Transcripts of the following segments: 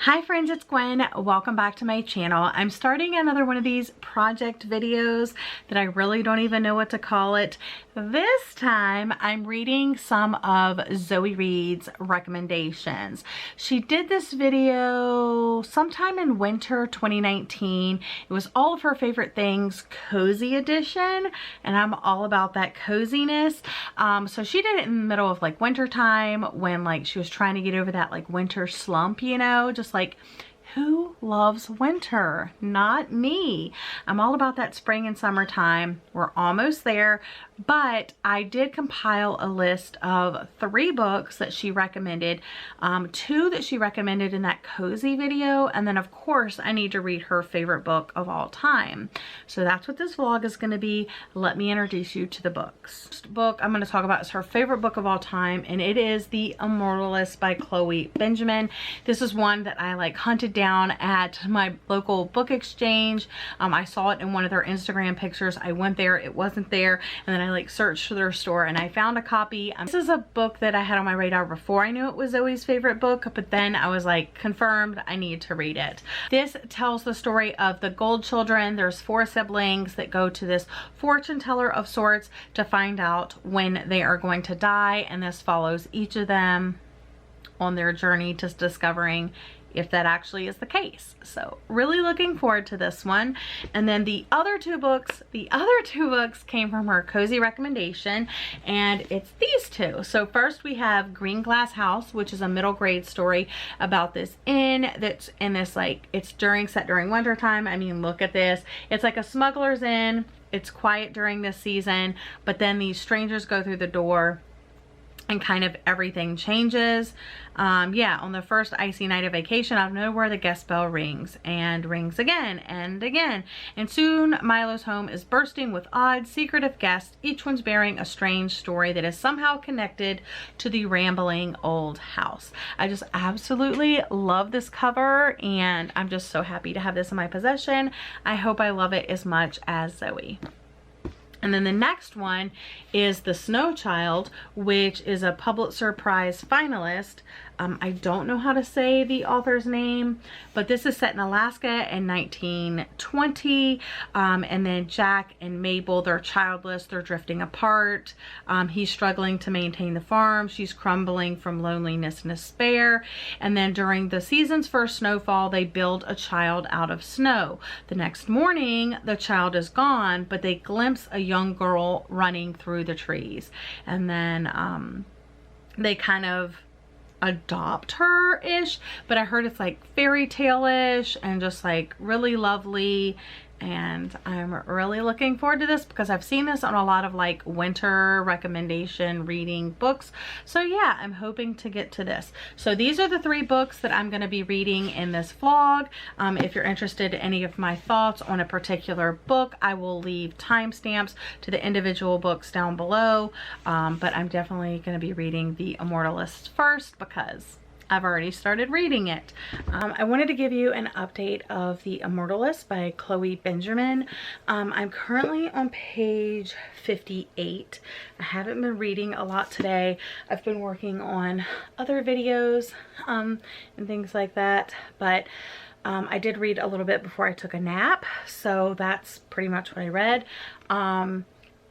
Hi friends, it's Gwen. Welcome back to my channel. I'm starting another one of these project videos that I really don't even know what to call it. This time I'm reading some of Zoe Reads' recommendations. She did this video sometime in winter 2019. It was all of her favorite things cozy edition, and I'm all about that coziness. So she did it in the middle of like winter time when like she was trying to get over that like winter slump, you know, just like who loves winter? Not me. I'm all about that spring and summertime. We're almost there, but I did compile a list of 3 books that she recommended, 2 that she recommended in that cozy video, and then of course I need to read her favorite book of all time. So that's what this vlog is going to be. Let me introduce you to the books. First book I'm going to talk about is her favorite book of all time, and it is The Immortalists by Chloe Benjamin. This is one that I like hunted down at my local book exchange. I saw it in one of their Instagram pictures. I went there, it wasn't there, and then I like searched for their store and I found a copy. This is a book that I had on my radar before I knew it was Zoe's favorite book, but then I was like, confirmed, I need to read it. This tells the story of the Gold Children. There's 4 siblings that go to this fortune teller of sorts to find out when they are going to die, and this follows each of them on their journey to discovering if that actually is the case. So really looking forward to this one. And then the other two books came from her cozy recommendation, and it's these 2. So first we have Greenglass House, which is a middle grade story about this inn that's in this like, it's set during winter time. I mean, look at this. It's like a smuggler's inn. It's quiet during this season, but then these strangers go through the door and kind of everything changes. Yeah, on the first icy night of vacation, out of nowhere, the guest bell rings and rings again and again. And soon Milo's home is bursting with odd, secretive guests, each one's bearing a strange story that is somehow connected to the rambling old house. I just absolutely love this cover, and I'm just so happy to have this in my possession. I hope I love it as much as Zoe. And then the next one is The Snow Child, which is a Pulitzer Prize finalist. I don't know how to say the author's name, but this is set in Alaska in 1920. And then Jack and Mabel, they're childless, they're drifting apart. He's struggling to maintain the farm. She's crumbling from loneliness and despair. And then during the season's first snowfall, they build a child out of snow. The next morning, the child is gone, but they glimpse a young girl running through the trees. And then they kind of adopt her-ish, but I heard it's like fairy tale-ish and just like really lovely, and I'm really looking forward to this because I've seen this on a lot of like winter recommendation reading books. So yeah, I'm hoping to get to this. So these are the 3 books that I'm going to be reading in this vlog. If you're interested in any of my thoughts on a particular book, I will leave timestamps to the individual books down below. But I'm definitely going to be reading The Immortalists first because I've already started reading it. I wanted to give you an update of The Immortalists by Chloe Benjamin. I'm currently on page 58. I haven't been reading a lot today. I've been working on other videos and things like that, but I did read a little bit before I took a nap, so that's pretty much what I read.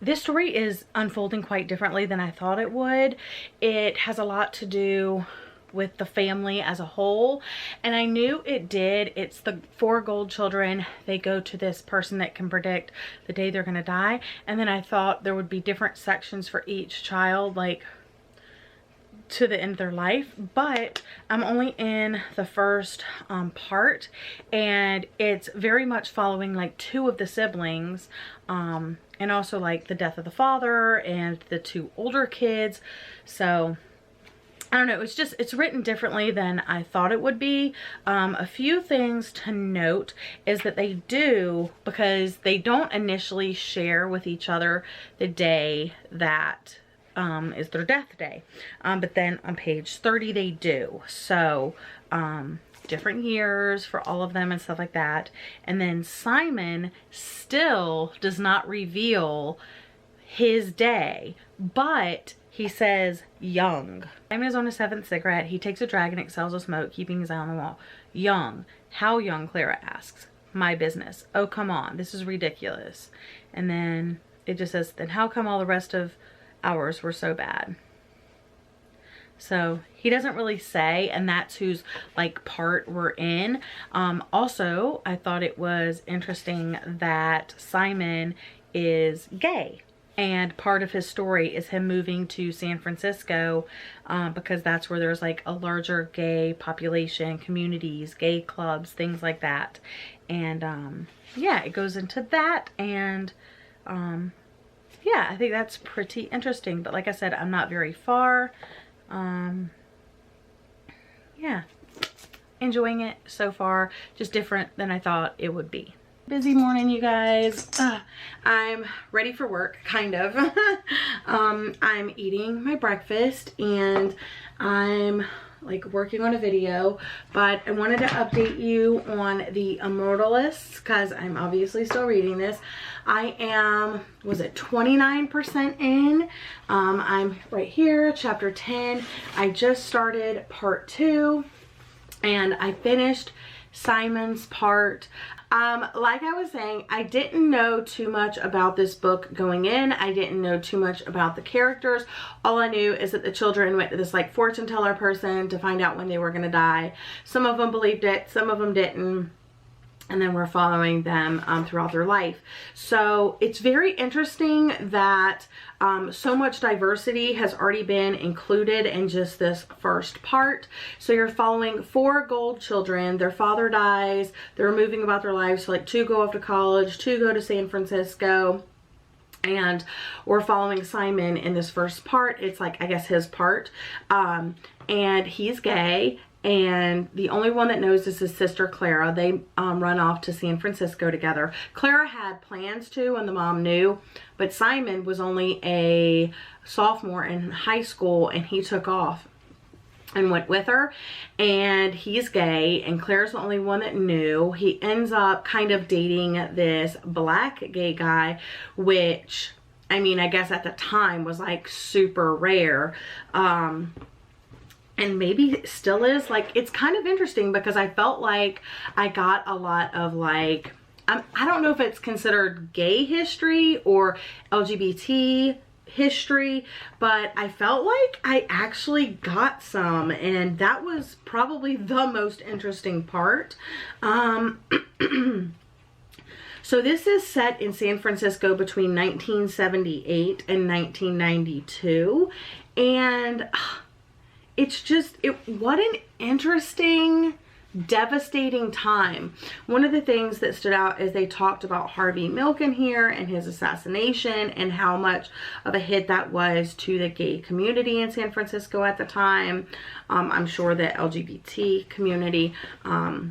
This story is unfolding quite differently than I thought it would. It has a lot to do with the family as a whole, and I knew it did. It's the 4 gold children. They go to this person that can predict the day they're gonna die, and then I thought there would be different sections for each child, like to the end of their life, but I'm only in the first part, and it's very much following like 2 of the siblings, and also like the death of the father and the 2 older kids. So I don't know, it's written differently than I thought it would be. A few things to note is that they do, because they don't initially share with each other the day that is their death day. But then on page 30 they do. So different years for all of them and stuff like that. And then Simon still does not reveal his day, but he says young. Simon is on his 7th cigarette. He takes a drag and exhales a smoke, keeping his eye on the wall. Young. How young? Clara asks. My business. Oh, come on. This is ridiculous. And then it just says, then how come all the rest of ours were so bad? So he doesn't really say, and that's whose like part we're in. Also, I thought it was interesting that Simon is gay. And part of his story is him moving to San Francisco because that's where there's like a larger gay population, communities, gay clubs, things like that. And yeah, it goes into that. And yeah, I think that's pretty interesting. But like I said, I'm not very far. Yeah, enjoying it so far. Just different than I thought it would be. Busy morning, you guys. I'm ready for work, kind of. I'm eating my breakfast and I'm like working on a video, but I wanted to update you on the Immortalists because I'm obviously still reading this. I am, was it 29% in? I'm right here, chapter 10. I just started part 2 and I finished Simon's part. Like I was saying, I didn't know too much about this book going in. I didn't know too much about the characters. All I knew is that the children went to this like fortune teller person to find out when they were going to die. Some of them believed it, some of them didn't. And then we're following them throughout their life. So it's very interesting that so much diversity has already been included in just this first part. So you're following 4 gold children. Their father dies. They're moving about their lives. So like 2 go off to college, 2 go to San Francisco. And we're following Simon in this first part. It's like, I guess, his part. And he's gay. And the only one that knows is his sister Clara. They run off to San Francisco together. Clara had plans to, and the mom knew, but Simon was only a sophomore in high school and he took off and went with her. And he's gay, and Claire's the only one that knew. He ends up kind of dating this black gay guy, which, I mean, I guess at the time was like super rare. And maybe still is. Like, it's kind of interesting because I felt like I got a lot of like, I don't know if it's considered gay history or LGBT history, but I felt like I actually got some, and that was probably the most interesting part. So this is set in San Francisco between 1978 and 1992, and it's just, what an interesting, devastating time. One of the things that stood out is they talked about Harvey Milk in here and his assassination and how much of a hit that was to the gay community in San Francisco at the time. I'm sure the LGBT community. But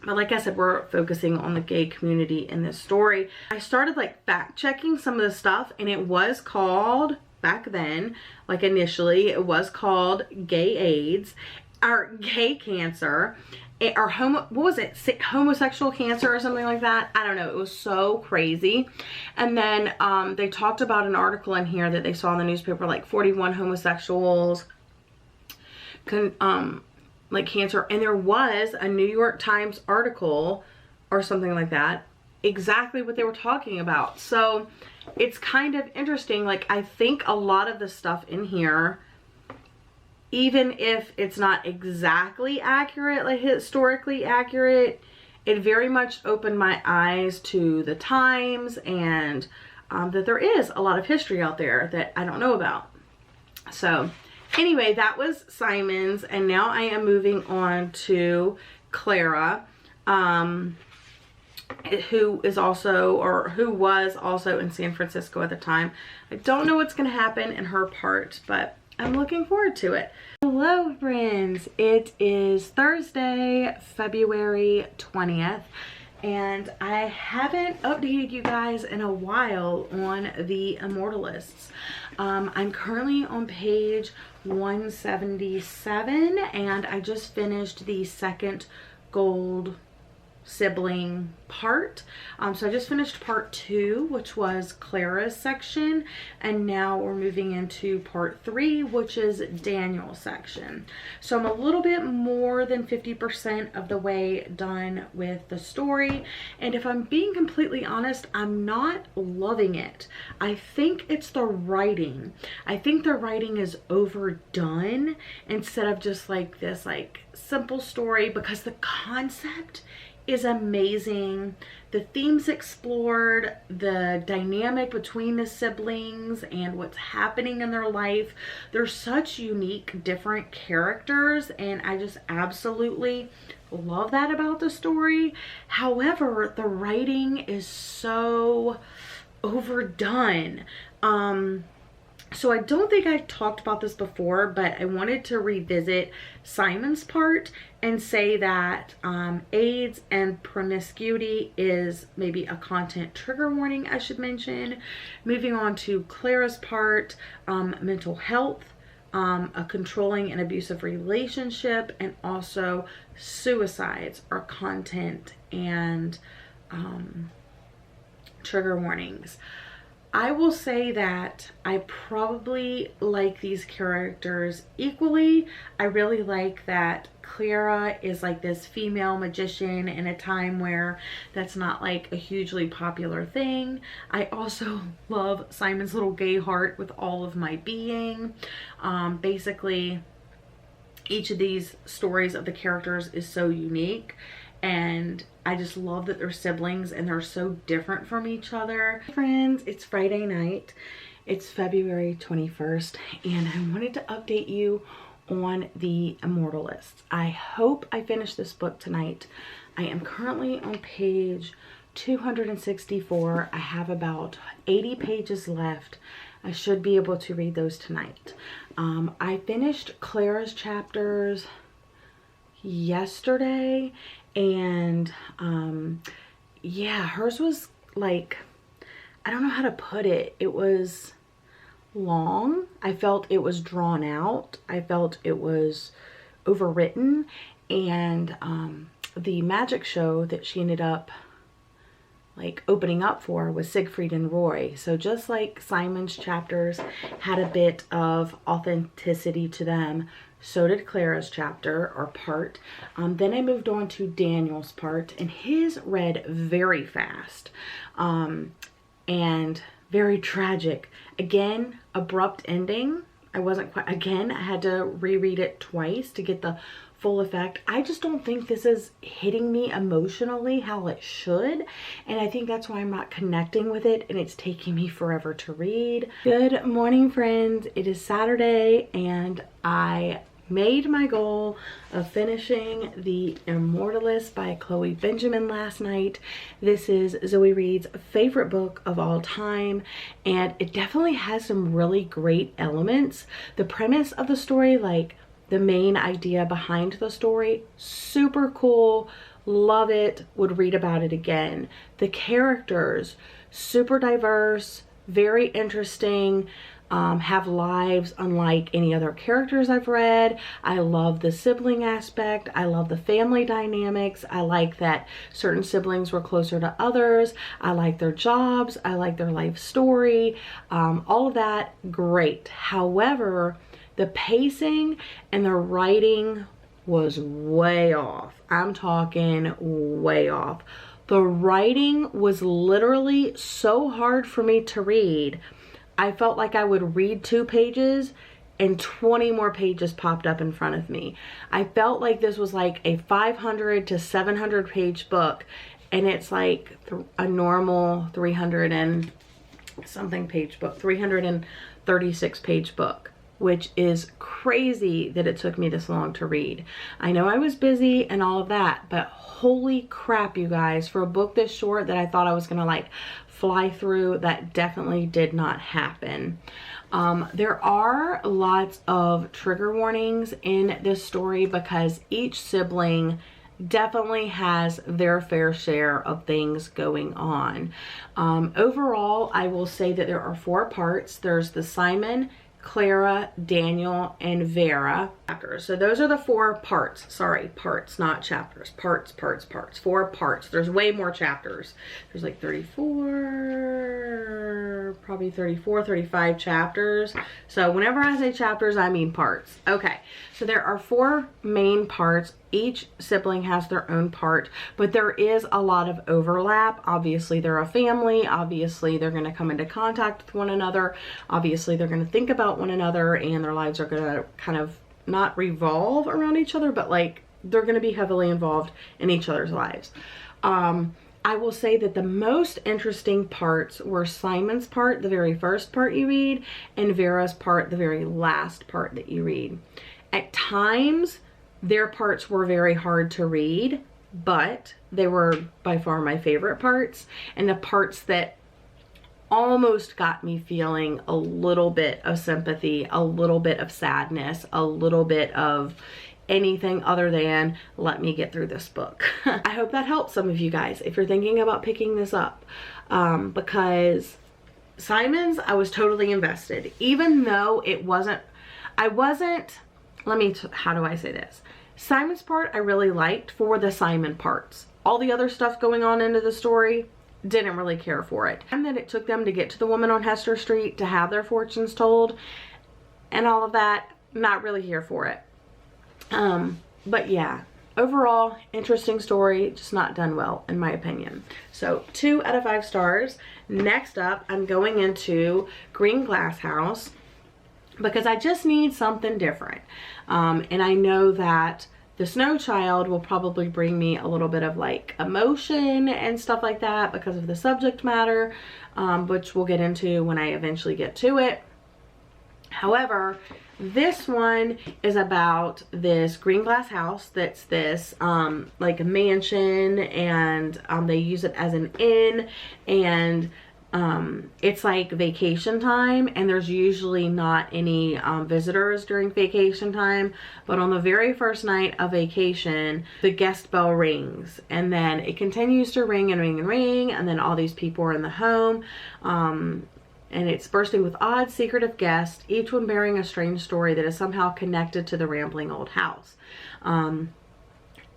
like I said, we're focusing on the gay community in this story. I started like fact checking some of the stuff, and it was called, back then, like initially, it was called gay AIDS, or gay cancer, or what was it, homosexual cancer or something like that. I don't know, it was so crazy. And then they talked about an article in here that they saw in the newspaper, like 41 homosexuals like cancer, and there was a New York Times article or something like that, exactly what they were talking about. So it's kind of interesting. Like, I think a lot of the stuff in here, even if it's not exactly accurate, like historically accurate, it very much opened my eyes to the times, and that there is a lot of history out there that I don't know about. So anyway, that was Simon's, and now I am moving on to Clara, who is also, or who was also in San Francisco at the time. I don't know what's going to happen in her part, but I'm looking forward to it. Hello friends, it is Thursday, February 20th, and I haven't updated you guys in a while on the Immortalists. I'm currently on page 177, and I just finished the second gold sibling part. So I just finished part 2, which was Clara's section, and now we're moving into part 3, which is Daniel's section. So I'm a little bit more than 50% of the way done with the story, and if I'm being completely honest, I'm not loving it. I think it's the writing. I think the writing is overdone instead of just like this like simple story, because the concept is amazing. The themes explored, the dynamic between the siblings and what's happening in their life. They're such unique, different characters, and I just absolutely love that about the story. However, the writing is so overdone. So I don't think I've talked about this before, but I wanted to revisit Simon's part and say that AIDS and promiscuity is maybe a content trigger warning I should mention. Moving on to Clara's part, mental health, a controlling and abusive relationship, and also suicides are content and trigger warnings. I will say that I probably like these characters equally. I really like that Clara is like this female magician in a time where that's not like a hugely popular thing. I also love Simon's little gay heart with all of my being. Basically, each of these stories of the characters is so unique, and I just love that they're siblings and they're so different from each other. Friends, it's Friday night. It's February 21st, and I wanted to update you on the Immortalists. I hope I finish this book tonight. I am currently on page 264. I have about 80 pages left. I should be able to read those tonight. I finished Clara's chapters yesterday, and yeah, hers was like, I don't know how to put it. It was long. I felt it was drawn out. I felt it was overwritten, and the magic show that she ended up like opening up for was Siegfried and Roy. So just like Simon's chapters had a bit of authenticity to them, so did Clara's chapter or part. Then I moved on to Daniel's part, and his read very fast and very tragic. Again, abrupt ending. I wasn't quite, again, I had to reread it twice to get the full effect. I just don't think this is hitting me emotionally how it should, and I think that's why I'm not connecting with it, and it's taking me forever to read. Good morning, friends. It is Saturday, and I made my goal of finishing the Immortalists by Chloe Benjamin last night. This is Zoe Reed's favorite book of all time, and it definitely has some really great elements. The premise of the story, like the main idea behind the story, super cool, love it, would read about it again. The characters, super diverse, very interesting, have lives unlike any other characters I've read. I love the sibling aspect. I love the family dynamics. I like that certain siblings were closer to others. I like their jobs. I like their life story. All of that, great. However, the pacing and the writing was way off. I'm talking way off. The writing was literally so hard for me to read. I felt like I would read 2 pages and 20 more pages popped up in front of me. I felt like this was like a 500 to 700 page book, and it's like a normal 300 and something page book, 336 page book, which is crazy that it took me this long to read. I know I was busy and all of that, but holy crap, you guys, for a book this short that I thought I was gonna like fly through, that definitely did not happen. There are lots of trigger warnings in this story because each sibling definitely has their fair share of things going on. Overall, I will say that there are 4 parts. There's the Simon, Clara, Daniel, and Vera. chapters. So those are the 4 parts. Sorry, parts, not chapters. Parts. 4 parts. There's way more chapters. There's like 34, probably 34, 35 chapters. So whenever I say chapters, I mean parts. Okay, so there are 4 main parts. Each sibling has their own part, but there is a lot of overlap. Obviously, they're a family. Obviously, they're going to come into contact with one another. Obviously, they're going to think about one another, and their lives are going to kind of not revolve around each other, but like they're going to be heavily involved in each other's lives. I will say that the most interesting parts were Simon's part, the very first part you read, and Vera's part, the very last part that you read. At times, their parts were very hard to read, but they were by far my favorite parts, and the parts that almost got me feeling a little bit of sympathy, a little bit of sadness, a little bit of anything other than let me get through this book. I hope that helps some of you guys if you're thinking about picking this up, because Simon's, I was totally invested, even though it wasn't, how do I say this? Simon's part I really liked for the Simon parts. All the other stuff going on into the story, didn't really care for it. And that it took them to get to the woman on Hester Street to have their fortunes told and all of that, not really here for it. But yeah, overall, interesting story, just not done well in my opinion. So 2 out of 5 stars. Next up, I'm going into Greenglass House because I just need something different. And I know that The Snow Child will probably bring me a little bit of like emotion and stuff like that because of the subject matter, which we'll get into when I eventually get to it. However, this one is about this Greenglass house that's this like a mansion, and they use it as an inn, and it's like vacation time, and there's usually not any visitors during vacation time, but on the very first night of vacation the guest bell rings, and then it continues to ring and ring and ring, and then all these people are in the home, and it's bursting with odd secretive guests, each one bearing a strange story that is somehow connected to the rambling old house.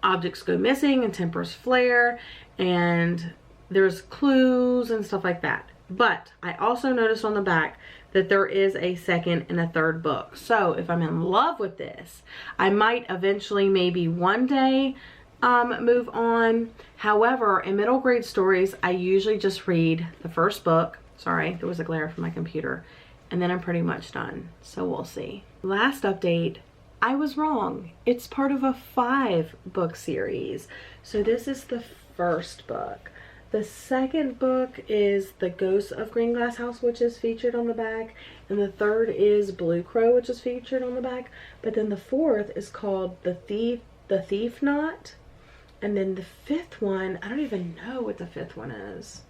Objects go missing and tempers flare, and there's clues and stuff like that. But I also noticed on the back that there is a second and a third book. So if I'm in love with this, I might eventually, maybe one day, move on. However, in middle grade stories, I usually just read the first book. Sorry, there was a glare from my computer. And then I'm pretty much done. So we'll see. Last update, I was wrong. It's part of a 5-book series. So this is the first book. The second book is The Ghosts of Greenglass House, which is featured on the back. And the third is Blue Crow, which is featured on the back. But then the 4th is called The Thief Knot. And then the 5th one, I don't even know what the 5th one is.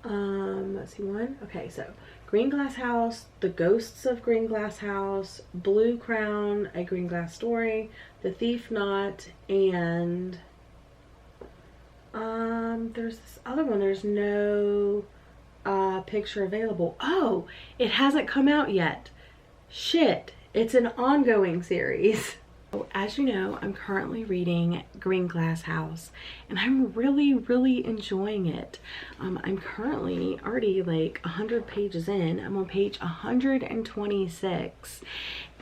Let's see, okay, so Greenglass House, The Ghosts of Greenglass House, Blue Crown, A Greenglass Story, The Thief Knot, and there's this other one. There's no picture available. Oh, it hasn't come out yet. Shit, it's an ongoing series. As you know, I'm currently reading Greenglass House, and I'm really enjoying it. I'm currently already like 100 pages in. I'm on page 126,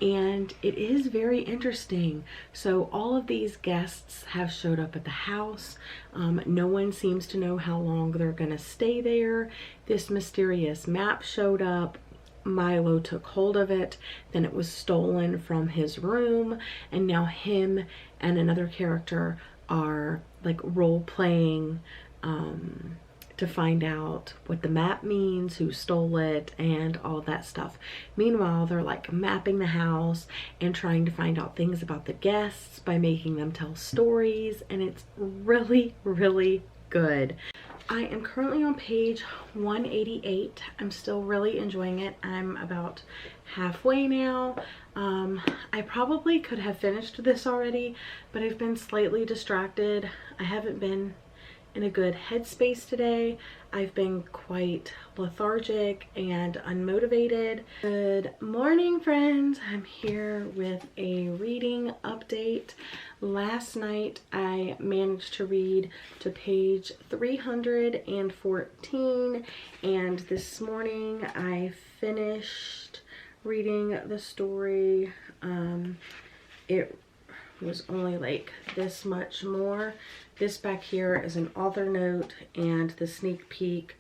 and it is very interesting. So all of these guests have showed up at the house. No one seems to know how long they're gonna stay there. This mysterious map showed up. Milo took hold of it, then it was stolen from his room, and now him and another character are like role-playing to find out what the map means, who stole it, and all that stuff. Meanwhile, they're like mapping the house and trying to find out things about the guests by making them tell stories, and it's really good. I am currently on page 188. I'm still really enjoying it. I'm about halfway now. I probably could have finished this already, but I've been slightly distracted. I haven't been in a good headspace today. I've been quite lethargic and unmotivated. Good morning, friends. I'm here with a reading update. Last night I managed to read to page 314, and this morning I finished reading the story. It was only like this much more. This back here is an author note and the sneak peek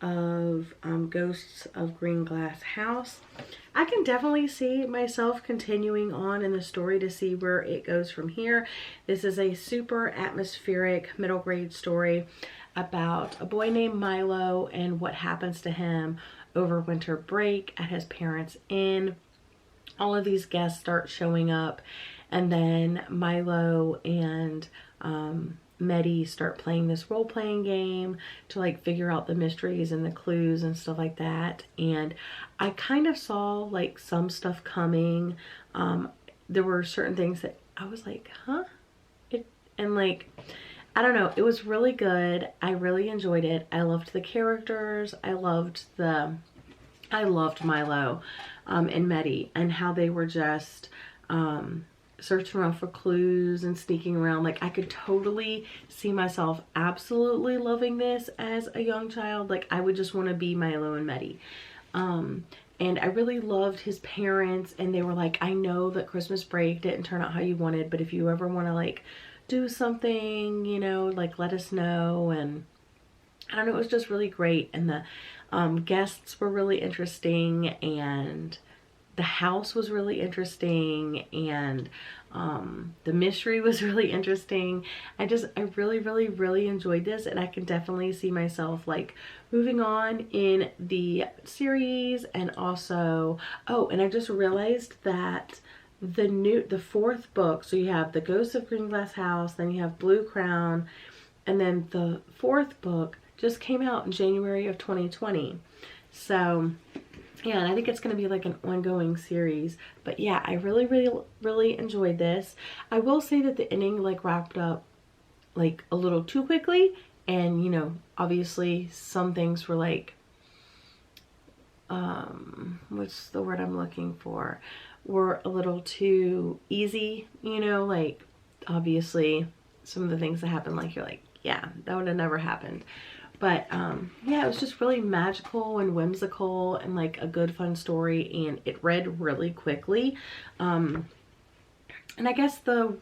of Ghosts of Greenglass House. I can definitely see myself continuing on in the story to see where it goes from here. This is a super atmospheric middle grade story about a boy named Milo and what happens to him over winter break at his parents' inn. All of these guests start showing up, and then Milo and Meddy start playing this role-playing game to like figure out the mysteries and the clues and stuff like that. And I kind of saw like some stuff coming. There were certain things that I was like, huh? And like, I don't know, it was really good. I really enjoyed it. I loved the characters. I loved Milo and Meddy and how they were just searching around for clues and sneaking around. Like, I could totally see myself absolutely loving this as a young child. Like, I would just want to be Milo and Meddy. And I really loved his parents, and they were like, I know that Christmas break didn't turn out how you wanted, but if you ever want to like do something, you know, like let us know. And I don't know, it was just really great. And the guests were really interesting, and the house was really interesting, and the mystery was really interesting. I really enjoyed this, and I can definitely see myself like moving on in the series. And also, oh, and I just realized that the fourth book, so you have the Ghosts of Greenglass House, then you have Blue Crown, and then the fourth book just came out in January of 2020. So yeah, and I think it's going to be like an ongoing series. But yeah, I really enjoyed this. I will say that the ending like wrapped up like a little too quickly. And, you know, obviously some things were like, what's the word I'm looking for? Were a little too easy, you know, like obviously some of the things that happened, like you're like, yeah, that would have never happened. But yeah, it was just really magical and whimsical and like a good fun story, and it read really quickly. And I guess the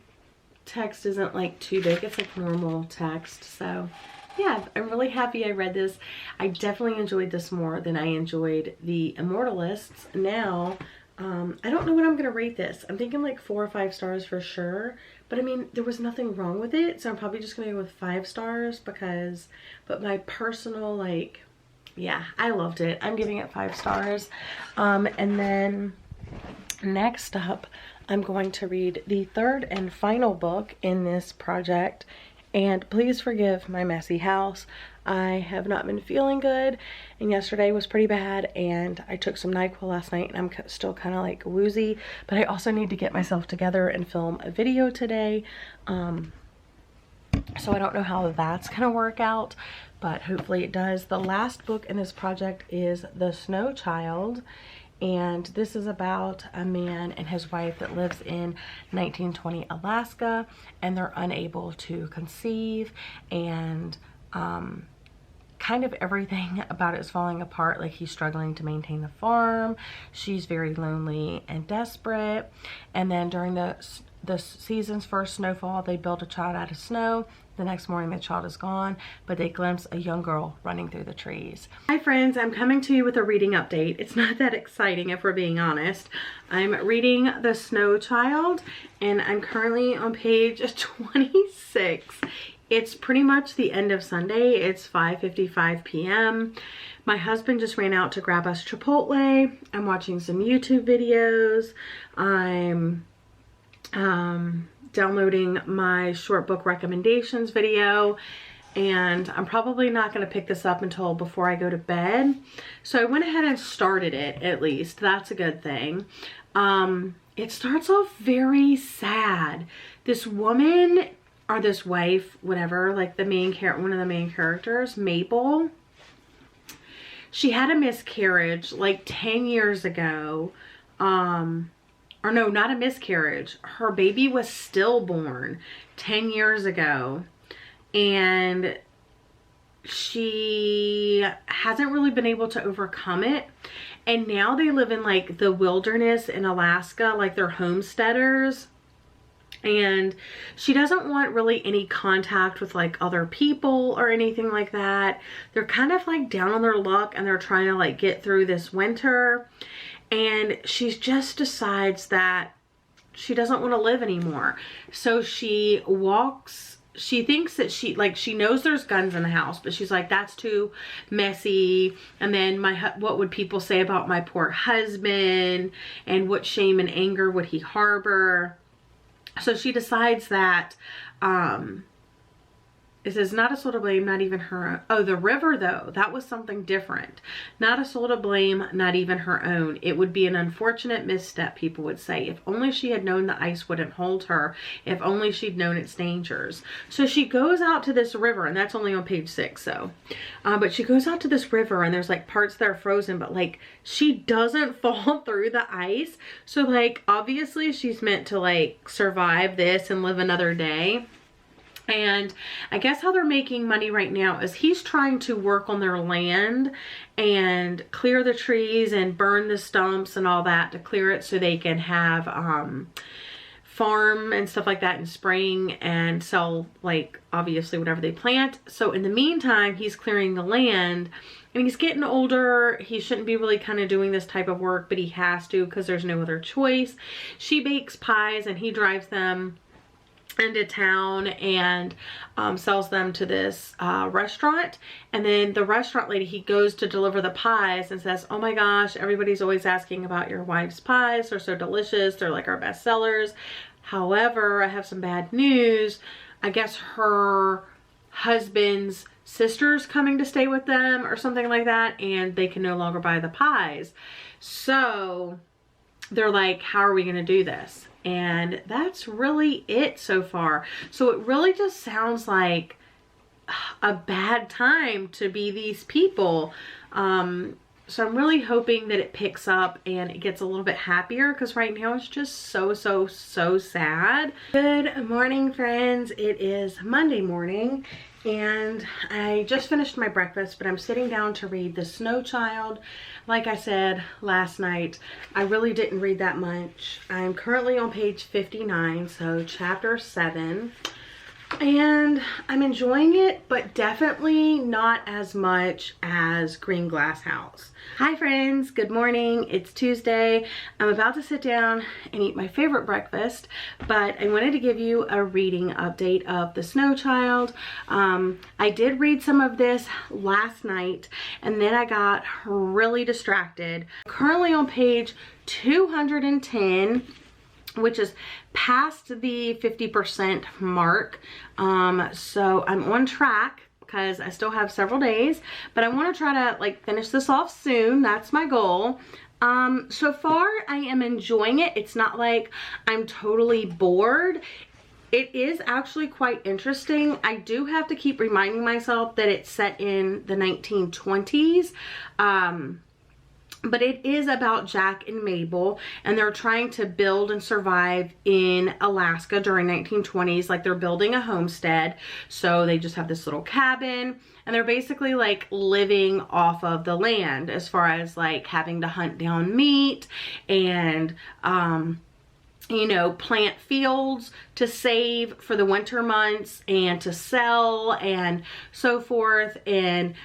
text isn't like too big, it's like normal text. So yeah, I'm really happy I read this. I definitely enjoyed this more than I enjoyed the Immortalists. Now I don't know what I'm gonna rate this. I'm thinking like 4 or 5 stars for sure, but I mean, there was nothing wrong with it, so I'm probably just gonna go with 5 stars because, but my personal, like, yeah, I loved it. I'm giving it 5 stars. And then next up, I'm going to read the third and final book in this project. And please forgive my messy house. I have not been feeling good, and yesterday was pretty bad, and I took some NyQuil last night, and I'm still kind of like woozy, but I also need to get myself together and film a video today. So I don't know how that's gonna work out, but hopefully it does. The last book in this project is The Snow Child, and this is about a man and his wife that lives in 1920 Alaska, and they're unable to conceive, and kind of everything about it is falling apart. Like, he's struggling to maintain the farm, she's very lonely and desperate, and then during the season's first snowfall, they build a child out of snow. The next morning the child is gone, but they glimpse a young girl running through the trees. Hi friends, I'm coming to you with a reading update. It's not that exciting if we're being honest. I'm reading The Snow Child, and I'm currently on page 26. It's pretty much the end of Sunday. It's 5:55 p.m. My husband just ran out to grab us Chipotle. I'm watching some YouTube videos. I'm downloading my short book recommendations video, and I'm probably not going to pick this up until before I go to bed. So I went ahead and started it, at least. That's a good thing. It starts off very sad. This woman or this wife, whatever, like the main character, one of the main characters, Mabel, she had a miscarriage like 10 years ago. Or no, not a miscarriage. Her baby was stillborn 10 years ago. And she hasn't really been able to overcome it. And now they live in like the wilderness in Alaska, like they're homesteaders. And she doesn't want really any contact with like other people or anything like that. They're kind of like down on their luck and they're trying to like get through this winter. And she just decides that she doesn't want to live anymore. So she walks, she thinks that she knows there's guns in the house, but she's like, that's too messy. And then what would people say about my poor husband? And what shame and anger would he harbor? So she decides that, it says not a soul to blame, not even her own. Oh, the river though, that was something different. Not a soul to blame, not even her own. It would be an unfortunate misstep, people would say. If only she had known the ice wouldn't hold her. If only she'd known its dangers. So she goes out to this river, and that's only on page 6, so. But she goes out to this river, and there's like parts that are frozen, but like she doesn't fall through the ice. So like obviously she's meant to like survive this and live another day. And I guess how they're making money right now is he's trying to work on their land and clear the trees and burn the stumps and all that to clear it so they can have farm and stuff like that in spring and sell like obviously whatever they plant. So in the meantime, he's clearing the land. I mean, he's getting older. He shouldn't be really kind of doing this type of work, but he has to because there's no other choice. She bakes pies and he drives them into town and sells them to this restaurant. And then the restaurant lady, he goes to deliver the pies and says, oh my gosh, everybody's always asking about your wife's pies. They're so delicious. They're like our best sellers. However, I have some bad news. I guess her husband's sister's coming to stay with them or something like that, and they can no longer buy the pies. So they're like, how are we going to do this? And that's really it so far. So it really just sounds like a bad time to be these people. So I'm really hoping that it picks up and it gets a little bit happier, because right now it's just so sad. Good morning, friends. It is Monday morning and I just finished my breakfast, but I'm sitting down to read The Snow Child. Like I said last night, I really didn't read that much. I'm currently on page 59, so chapter 7. And I'm enjoying it, but definitely not as much as Greenglass House. Hi friends, good morning. It's Tuesday. I'm about to sit down and eat my favorite breakfast, but I wanted to give you a reading update of The Snow Child. I did read some of this last night, and then I got really distracted. Currently on page 210, which is past the 50% mark. So I'm on track because I still have several days, but I want to try to like finish this off soon. That's my goal. So far I am enjoying it. It's not like I'm totally bored. It is actually quite interesting. I do have to keep reminding myself that it's set in the 1920s. But it is about Jack and Mabel, and they're trying to build and survive in Alaska during 1920s. Like they're building a homestead, so they just have this little cabin, and they're basically like living off of the land as far as like having to hunt down meat and you know, plant fields to save for the winter months and to sell and so forth. And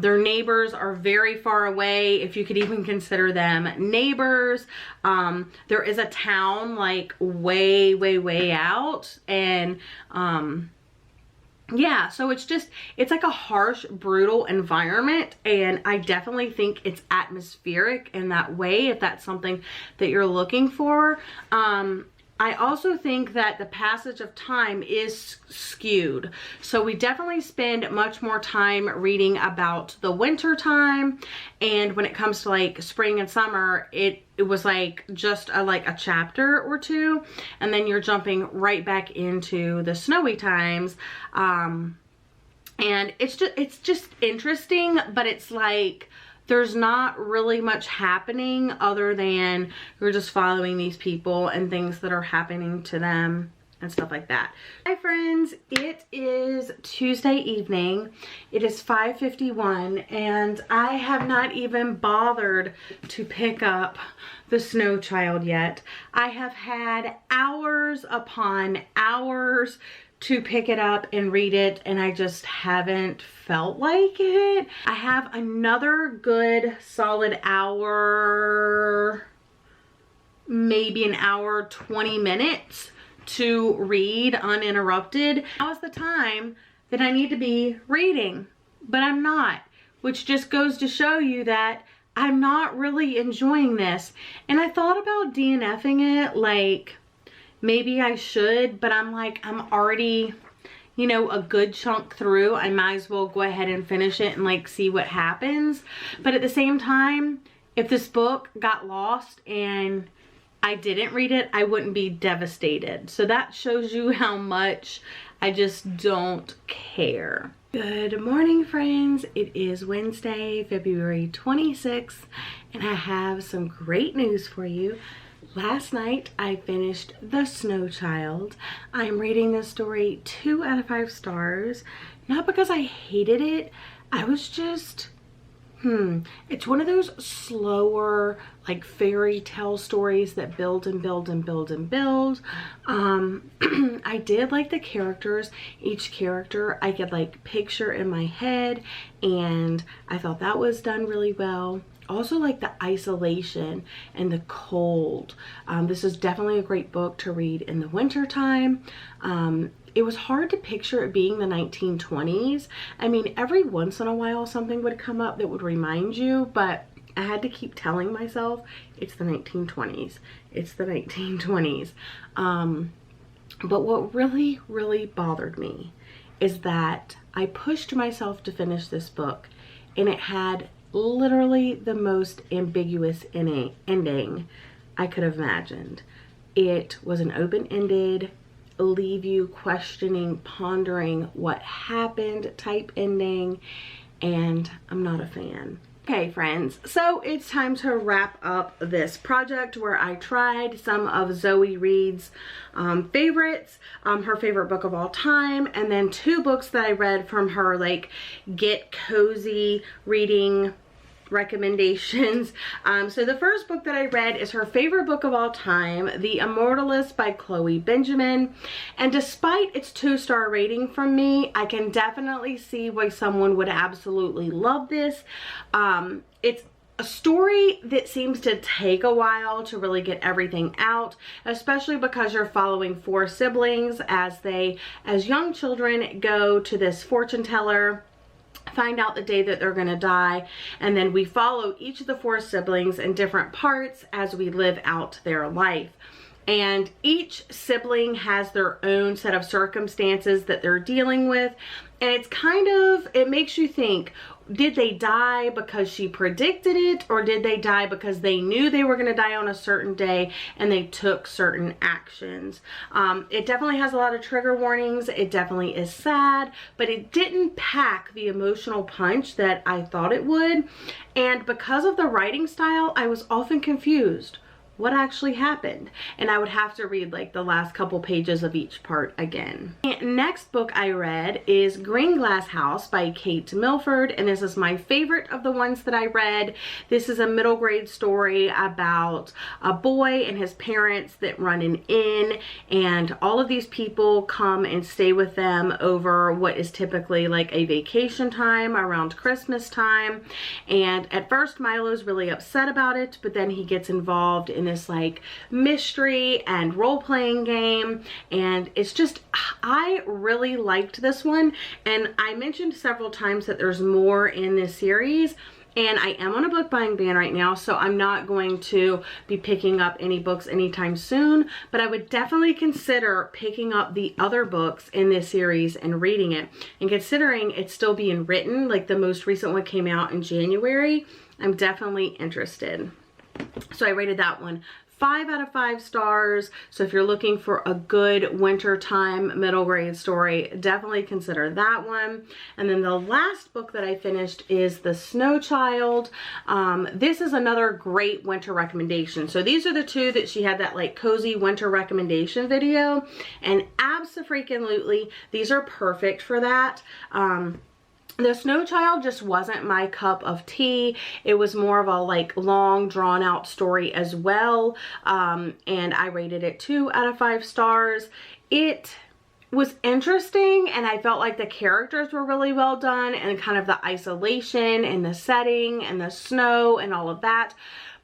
their neighbors are very far away, if you could even consider them neighbors. There is a town like way out, and yeah, so it's like a harsh, brutal environment, and I definitely think it's atmospheric in that way, if that's something that you're looking for. I also think that the passage of time is skewed. So we definitely spend much more time reading about the winter time, and when it comes to like spring and summer, it was like just a chapter or two, and then you're jumping right back into the snowy times. And it's just interesting, but it's like there's not really much happening other than you're just following these people and things that are happening to them and stuff like that. Hi friends, it is Tuesday evening. It is 5:51 and I have not even bothered to pick up the Snow Child yet. I have had hours upon hours to pick it up and read it, and I just haven't felt like it. I have another good solid hour, maybe an hour 20 minutes to read uninterrupted. Now is the time that I need to be reading, but I'm not, which just goes to show you that I'm not really enjoying this. And I thought about DNFing it, like maybe I should, but I'm like, I'm already, you know, a good chunk through. I might as well go ahead and finish it and like see what happens. But at the same time, if this book got lost and I didn't read it, I wouldn't be devastated. So that shows you how much I just don't care. Good morning, friends. It is Wednesday, February 26th, and I have some great news for you. Last night I finished The Snow Child. I'm rating this story 2 out of 5 stars. Not because I hated it. I was just, it's one of those slower, like fairy tale stories that build and build and build and build. I did like the characters. Each character I could like picture in my head, and I thought that was done really well. Also like the isolation and the cold. This is definitely a great book to read in the winter time. It was hard to picture it being the 1920s. I mean, every once in a while something would come up that would remind you, but I had to keep telling myself it's the 1920s. It's the 1920s. But what really, really bothered me is that I pushed myself to finish this book, and it had literally the most ambiguous ending I could have imagined. It was an open-ended, leave you questioning, pondering what happened type ending, and I'm not a fan. Okay friends, so it's time to wrap up this project where I tried some of Zoe Reed's favorites, her favorite book of all time, and then 2 books that I read from her like get cozy reading recommendations. So the first book that I read is her favorite book of all time, The Immortalists by Chloe Benjamin, and despite its 2-star rating from me, I can definitely see why someone would absolutely love this. It's a story that seems to take a while to really get everything out, especially because you're following 4 siblings as they, as young children, go to this fortune teller, find out the day that they're gonna die, and then we follow each of the 4 siblings in different parts as we live out their life. And each sibling has their own set of circumstances that they're dealing with, and it's kind of, it makes you think, did they die because she predicted it, or did they die because they knew they were going to die on a certain day and they took certain actions? It definitely has a lot of trigger warnings. It definitely is sad, but it didn't pack the emotional punch that I thought it would. And because of the writing style, I was often confused what actually happened, and I would have to read like the last couple pages of each part again. The next book I read is Greenglass House by Kate Milford, and this is my favorite of the ones that I read. This is a middle grade story about a boy and his parents that run an inn, and all of these people come and stay with them over what is typically like a vacation time around Christmas time. And at first Milo's really upset about it, but then he gets involved in this like mystery and role-playing game, and it's just, I really liked this one. And I mentioned several times that there's more in this series. And I am on a book buying ban right now, so I'm not going to be picking up any books anytime soon, but I would definitely consider picking up the other books in this series and reading it. And considering it's still being written, like the most recent one came out in January, I'm definitely interested. So I rated that one 5 out of 5 stars. So if you're looking for a good wintertime middle grade story, definitely consider that one. And then the last book that I finished is The Snow Child. This is another great winter recommendation. So these are the two that she had that like cozy winter recommendation video, and abso-freaking-lutely, these are perfect for that. The Snow Child just wasn't my cup of tea. It was more of a like long drawn out story as well. And I rated it 2 out of 5 stars. It was interesting, and I felt like the characters were really well done, and kind of the isolation and the setting and the snow and all of that.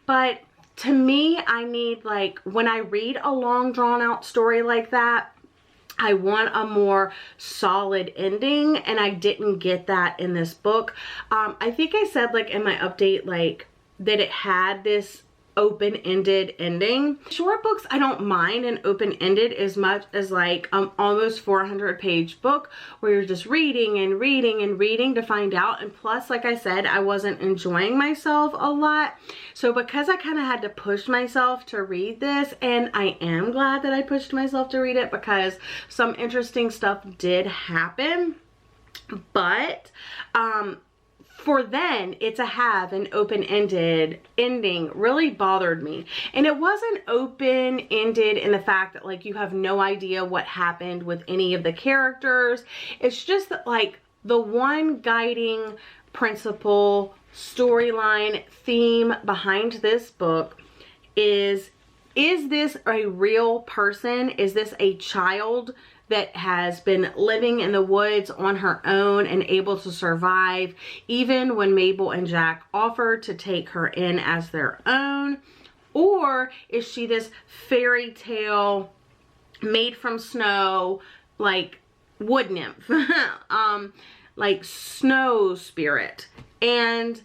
But to me, I need, like, when I read a long drawn out story like that, I want a more solid ending, and I didn't get that in this book. I think I said like in my update, like that it had this open-ended ending. Short books, I don't mind an open-ended as much as like almost 400-page book where you're just reading and reading and reading to find out. And plus, like I said, I wasn't enjoying myself a lot. So because I kind of had to push myself to read this, and I am glad that I pushed myself to read it because some interesting stuff did happen. But for then it to have an open-ended ending really bothered me. And it wasn't open-ended in the fact that like you have no idea what happened with any of the characters. It's just that like the one guiding principle, storyline, theme behind this book is this a real person? Is this a child that has been living in the woods on her own and able to survive even when Mabel and Jack offered to take her in as their own? Or is she this fairy tale made from snow, like wood nymph, like snow spirit? And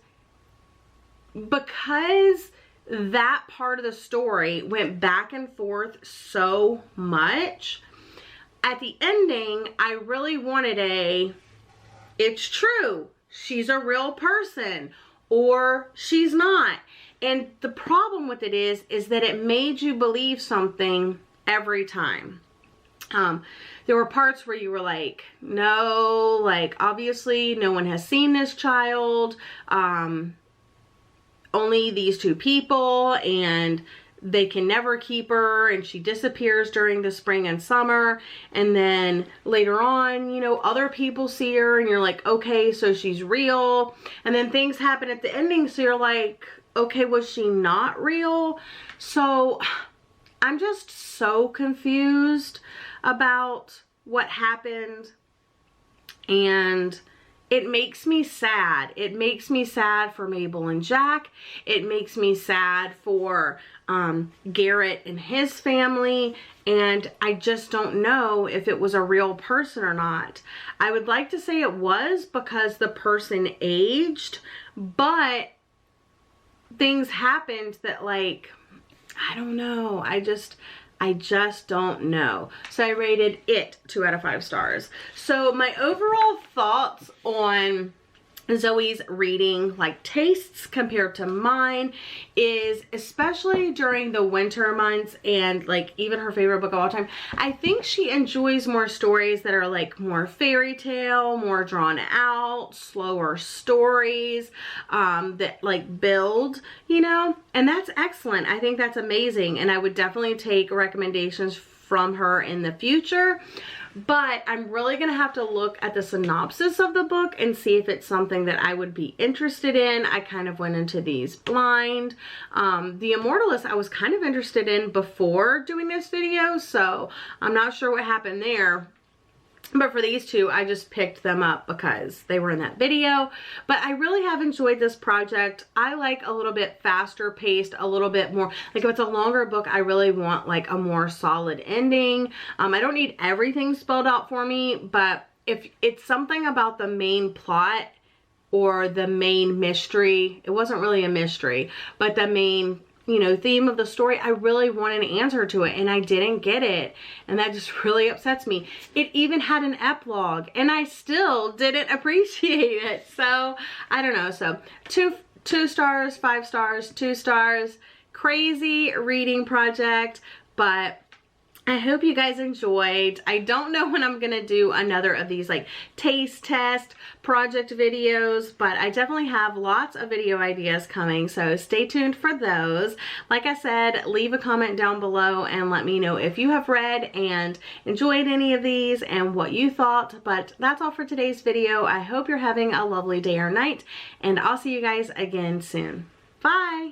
because that part of the story went back and forth so much, at the ending, I really wanted it's true, she's a real person, or she's not. And the problem with it is that it made you believe something every time. There were parts where you were like, no, like obviously no one has seen this child, only these two people, and they can never keep her, and she disappears during the spring and summer. And then later on, you know, other people see her and you're like, okay, so she's real. And then things happen at the ending, so you're like, okay, was she not real? So I'm just so confused about what happened, and it makes me sad. It makes me sad for Mabel and Jack. It makes me sad for Garrett and his family. And I just don't know if it was a real person or not. I would like to say it was because the person aged, but things happened that like, I don't know. I just don't know. So I rated it 2 out of 5 stars. So my overall thoughts on Zoe's reading like tastes compared to mine is, especially during the winter months and like even her favorite book of all time, I think she enjoys more stories that are like more fairy tale, more drawn out, slower stories that like build, you know, and that's excellent. I think that's amazing, and I would definitely take recommendations from her in the future. But I'm really going to have to look at the synopsis of the book and see if it's something that I would be interested in. I kind of went into these blind. The Immortalists I was kind of interested in before doing this video, so I'm not sure what happened there. But for these two, I just picked them up because they were in that video. But I really have enjoyed this project. I like a little bit faster paced, a little bit more, like if it's a longer book, I really want like a more solid ending. I don't need everything spelled out for me, but if it's something about the main plot or the main mystery. It wasn't really a mystery, but the main, you know, theme of the story. I really wanted an answer to it and I didn't get it. And that just really upsets me. It even had an epilogue and I still didn't appreciate it. So I don't know. So two stars, 5 stars, 2 stars. Crazy reading project, but I hope you guys enjoyed. I don't know when I'm gonna do another of these like taste test project videos, but I definitely have lots of video ideas coming, so stay tuned for those. Like I said, leave a comment down below and let me know if you have read and enjoyed any of these and what you thought. But that's all for today's video. I hope you're having a lovely day or night, and I'll see you guys again soon. Bye!